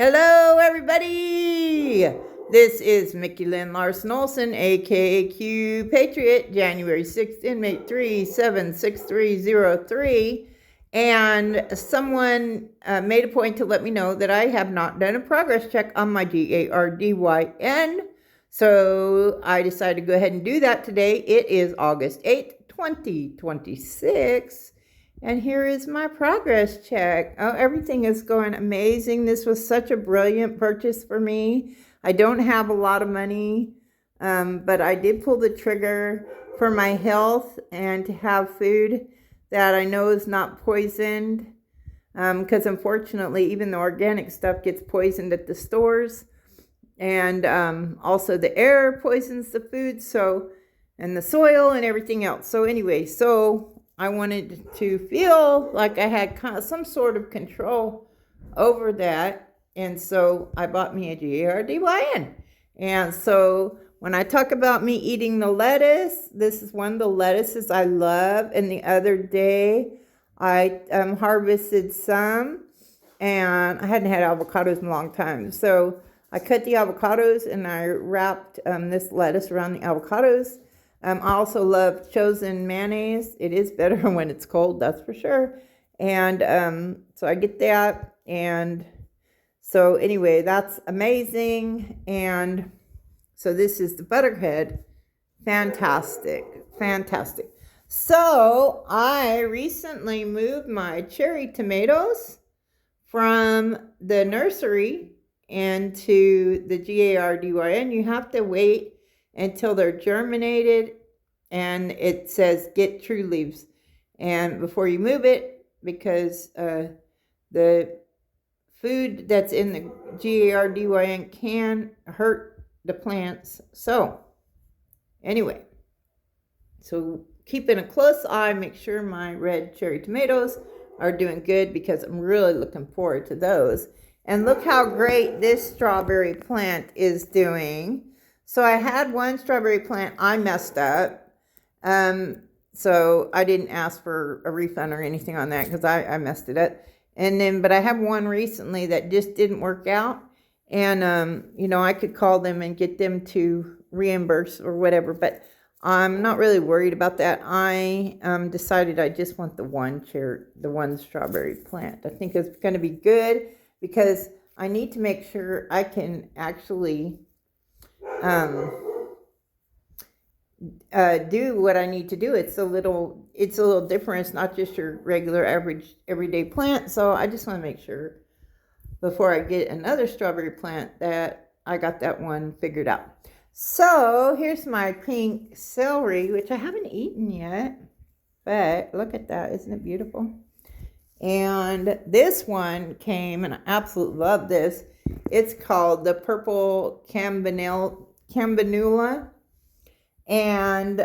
Hello, everybody. This is Mickey Lynn Larson-Olson, aka Q Patriot, January 6th, inmate 376303. And someone made a point to let me know that I have not done a progress check on my GARDYN. So I decided to go ahead and do that today. It is August 8th, 2026. And here is my progress check. Oh, everything is going amazing. This was such a brilliant purchase for me. I don't have a lot of money, but I did pull the trigger for my health and to have food that I know is not poisoned. Because unfortunately, even the organic stuff gets poisoned at the stores. And also the air poisons the food, and the soil and everything else. So anyway, I wanted to feel like I had some sort of control over that. And so I bought me a GARDYN. And so when I talk about me eating the lettuce, this is one of the lettuces I love. And the other day I harvested some, and I hadn't had avocados in a long time. So I cut the avocados and I wrapped this lettuce around the avocados. I also love chosen mayonnaise. It is better when it's cold, that's for sure. And so I get that. And so anyway, that's amazing. And so this is the butterhead. Fantastic. Fantastic. So I recently moved my cherry tomatoes from the nursery into the GARDYN. You have to wait until they're germinated, and it says get true leaves, and before you move it, because the food that's in the GARDYN can hurt the plants. So anyway, so keeping a close eye, make sure my red cherry tomatoes are doing good, because I'm really looking forward to those. And look how great this strawberry plant is doing. So I had one strawberry plant I messed up. So I didn't ask for a refund or anything on that, because I messed it up. But I have one recently that just didn't work out. And, I could call them and get them to reimburse or whatever. But I'm not really worried about that. I decided I just want the one strawberry plant. I think it's going to be good, because I need to make sure I can actually do what I need to do. It's a little different. It's not just your regular average everyday plant. So I just want to make sure before I get another strawberry plant that I got that one figured out. So here's my pink celery, which I haven't eaten yet, but look at that. Isn't it beautiful? And this one came, and I absolutely love this. It's called the purple campanula. And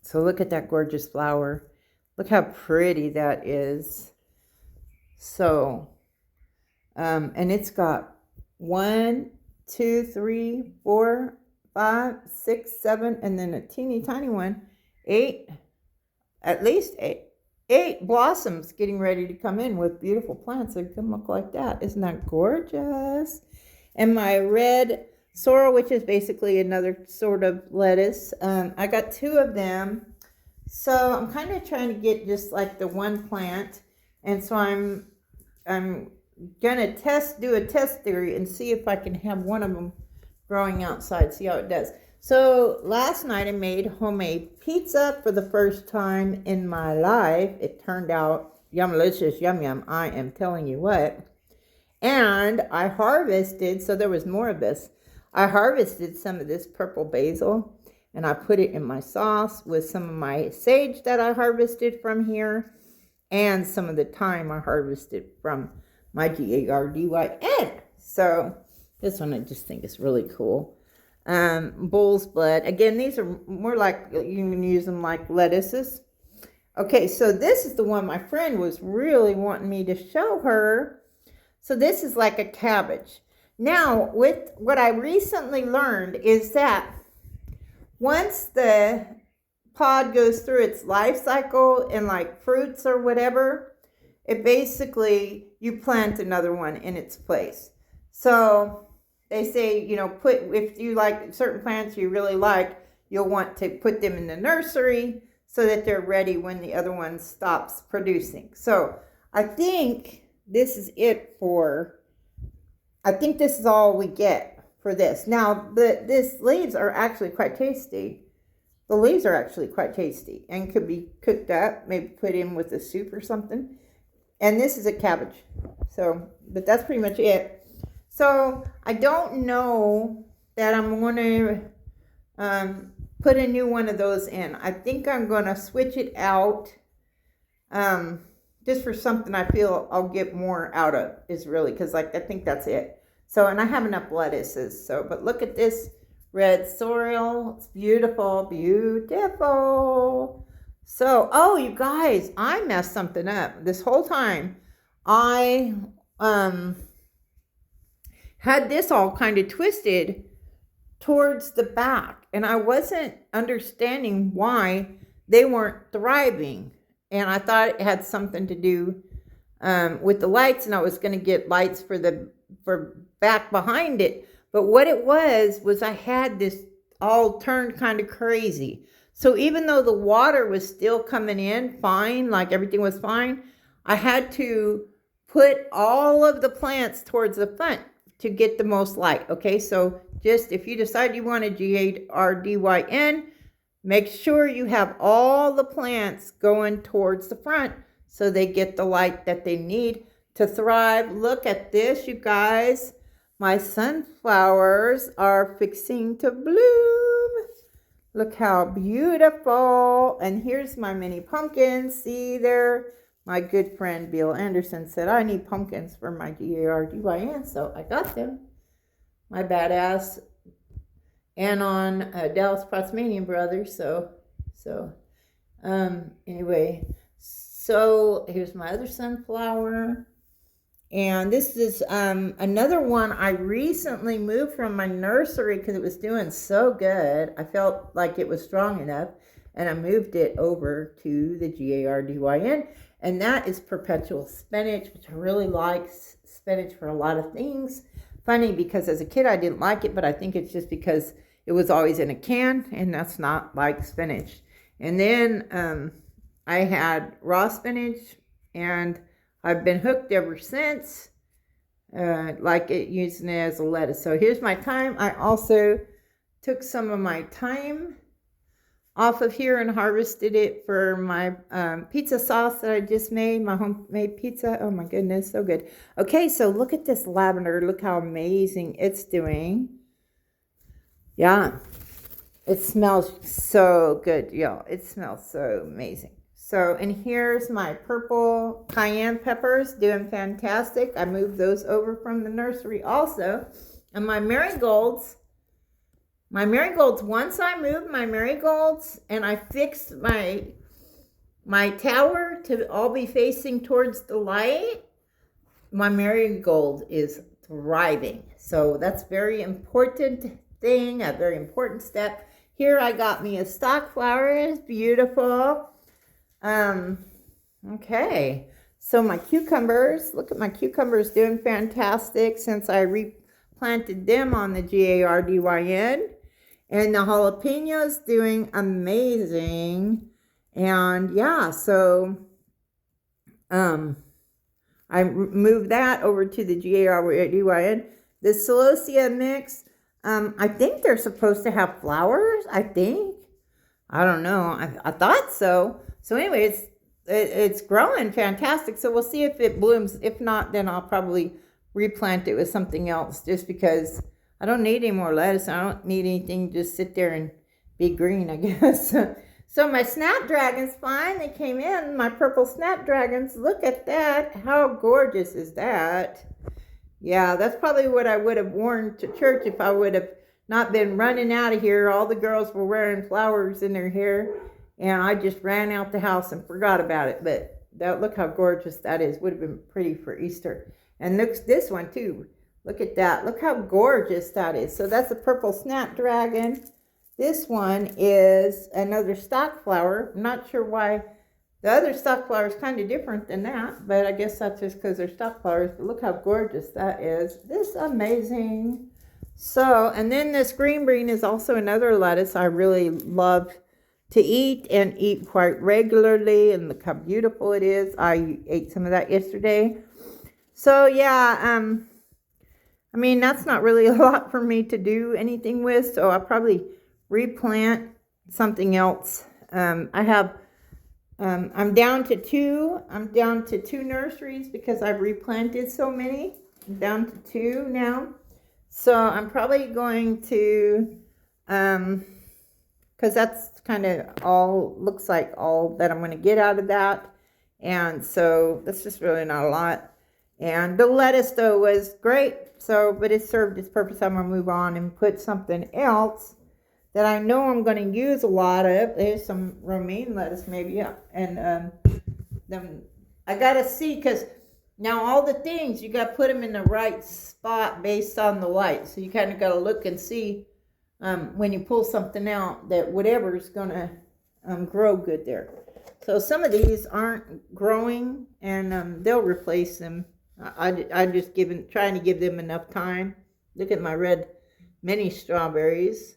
so look at that gorgeous flower. Look how pretty that is. So, and it's got 1, 2, 3, 4, 5, 6, 7, and then a teeny tiny one, 8, at least 8 blossoms getting ready to come in with beautiful plants that can look like that. Isn't that gorgeous? And my red sorrel, which is basically another sort of lettuce, I got 2 of them. So I'm kind of trying to get just like the one plant. And so I'm gonna do a test theory and see if I can have one of them growing outside, see how it does. So last night I made homemade pizza for the first time in my life. It turned out yumlicious, yum yum, I am telling you what. And I harvested, so there was more of this. I harvested some of this purple basil, and I put it in my sauce with some of my sage that I harvested from here, and some of the thyme I harvested from my GARDYN. So this one I just think is really cool. Bull's blood. Again, these are more like, you can use them like lettuces. Okay, so this is the one my friend was really wanting me to show her. So this is like a cabbage. Now, with what I recently learned is that once the pod goes through its life cycle in like fruits or whatever, it basically, you plant another one in its place. So they say, you know, if you like certain plants you really like, you'll want to put them in the nursery so that they're ready when the other one stops producing. So I think this is it I think this is all we get for this. Now, these leaves are actually quite tasty. The leaves are actually quite tasty and could be cooked up, maybe put in with a soup or something. And this is a cabbage. So, but that's pretty much it. So I don't know that I'm going to put a new one of those in. I think I'm going to switch it out just for something I feel I'll get more out of, is really, because like I think that's it. So, and I have enough lettuces. So, but look at this red sorrel. It's beautiful, beautiful. So, oh, you guys, I messed something up. This whole time, I had this all kind of twisted towards the back, and I wasn't understanding why they weren't thriving. And I thought it had something to do with the lights, and I was going to get lights for back behind it. But what it was I had this all turned kind of crazy. So even though the water was still coming in fine, like everything was fine, I had to put all of the plants towards the front to get the most light. Okay, so just if you decide you want a GARDYN, make sure you have all the plants going towards the front so they get the light that they need to thrive. Look at this, you guys. My sunflowers are fixing to bloom. Look how beautiful. And here's my mini pumpkins. See there? My good friend Bill Anderson said, I need pumpkins for my GARDYN, so I got them. My badass Anon Dallas Protsmanian brothers. Anyway, so here's my other sunflower. And this is another one I recently moved from my nursery because it was doing so good. I felt like it was strong enough, and I moved it over to the GARDYN. And that is perpetual spinach, which I really like spinach for a lot of things. Funny, because as a kid I didn't like it, but I think it's just because it was always in a can, and that's not like spinach. And then I had raw spinach, and I've been hooked ever since, like it, using it as a lettuce. So here's my thyme. I also took some of my thyme off of here and harvested it for my pizza sauce that I just made, my homemade pizza. Oh my goodness, so good. Okay, so look at this lavender. Look how amazing it's doing. Yeah, it smells so good, y'all. It smells so amazing. So, and here's my purple cayenne peppers, doing fantastic. I moved those over from the nursery also. And my marigolds, once I moved my marigolds and I fixed my tower to all be facing towards the light, my marigold is thriving. So that's very important thing, a very important step. Here I got me a stock flower. It's beautiful. Okay, so my cucumbers, look at my cucumbers doing fantastic since I replanted them on the GARDYN. And the jalapenos doing amazing. And yeah, so I moved that over to the GARDYN. The celosia mix, I think they're supposed to have flowers, I think. I don't know. I thought so. So anyway, it's growing fantastic. So we'll see if it blooms. If not, then I'll probably replant it with something else, just because I don't need any more lettuce. I don't need anything to just sit there and be green, I guess. So my snapdragons finally came in. My purple snapdragons. Look at that. How gorgeous is that? Yeah, that's probably what I would have worn to church if I would have not been running out of here. All the girls were wearing flowers in their hair, and I just ran out the house and forgot about it. But look how gorgeous that is. Would have been pretty for Easter. And look, this one too. Look at that. Look how gorgeous that is. So that's a purple snapdragon. This one is another stock flower. I'm not sure why The other stock flower is kind of different than that, but I guess that's just because they're stock flowers. But look how gorgeous that is. This is amazing. So, and then this green bean is also another lettuce I really love to eat and eat quite regularly. And look how beautiful it is. I ate some of that yesterday. So, yeah, I mean, that's not really a lot for me to do anything with. So, I'll probably replant something else. I'm down to two. I'm down to 2 nurseries because I've replanted so many. I'm down to 2 now. So I'm probably going to, because that's kind of all, looks like all that I'm going to get out of that. And so that's just really not a lot. And the lettuce, though, was great. So, but it served its purpose. I'm going to move on and put something else that I know I'm going to use a lot of. There's some romaine lettuce maybe, yeah. And then I got to see, because now all the things, you got to put them in the right spot based on the light. So you kind of got to look and see when you pull something out that whatever's going to grow good there. So some of these aren't growing, and they'll replace them. I'm just trying to give them enough time. Look at my red mini strawberries.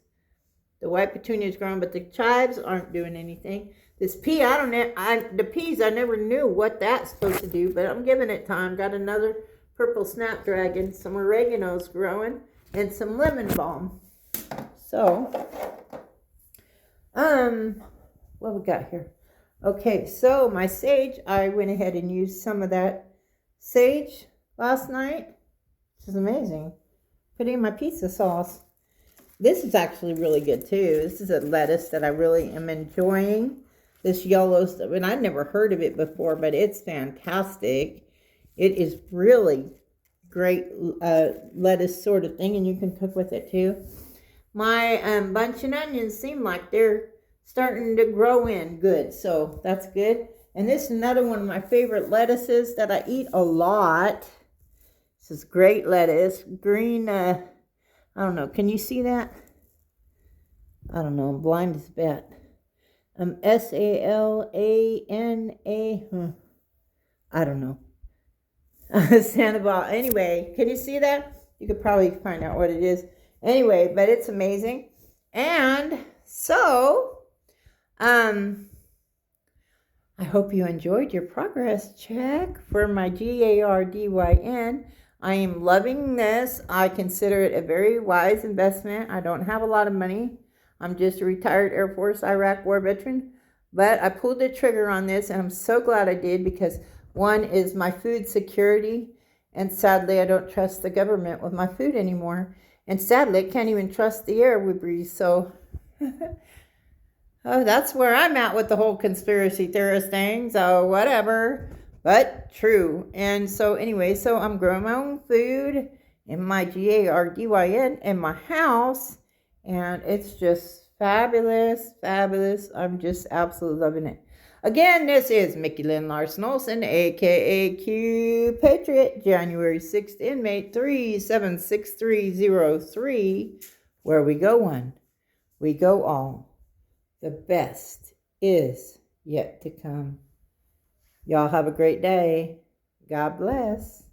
The white petunia is growing, but the chives aren't doing anything. This pea, the peas, I never knew what that's supposed to do, but I'm giving it time. Got another purple snapdragon, some oregano's growing, and some lemon balm. So, what we got here? Okay, so my sage, I went ahead and used some of that sage last night. This is amazing. Put it in my pizza sauce. This is actually really good too. This is a lettuce that I really am enjoying. This yellow stuff, and I'd never heard of it before, but it's fantastic. It is really great lettuce sort of thing, and you can cook with it too. My bunch of onions seem like they're starting to grow in good, so that's good. And this is another one of my favorite lettuces that I eat a lot. This is great lettuce, green. I don't know. Can you see that? I don't know. I'm blind as a bat. Salana. I don't know. Sandoval. Anyway, can you see that? You could probably find out what it is. Anyway, but it's amazing. And so, I hope you enjoyed your progress check for my GARDYN. I am loving this. I consider it a very wise investment. I don't have a lot of money. I'm just a retired Air Force Iraq War veteran. But I pulled the trigger on this, and I'm so glad I did, because one is my food security. And sadly, I don't trust the government with my food anymore. And sadly, I can't even trust the air we breathe. So, oh, that's where I'm at with the whole conspiracy theorist thing. So, whatever. But true. And so anyway, so I'm growing my own food in my GARDYN in my house. And it's just fabulous, fabulous. I'm just absolutely loving it. Again, this is Mickey Lynn Larson-Olson, a.k.a. Q Patriot, January 6th, inmate 376303, where we go one, we go all. The best is yet to come. Y'all have a great day. God bless.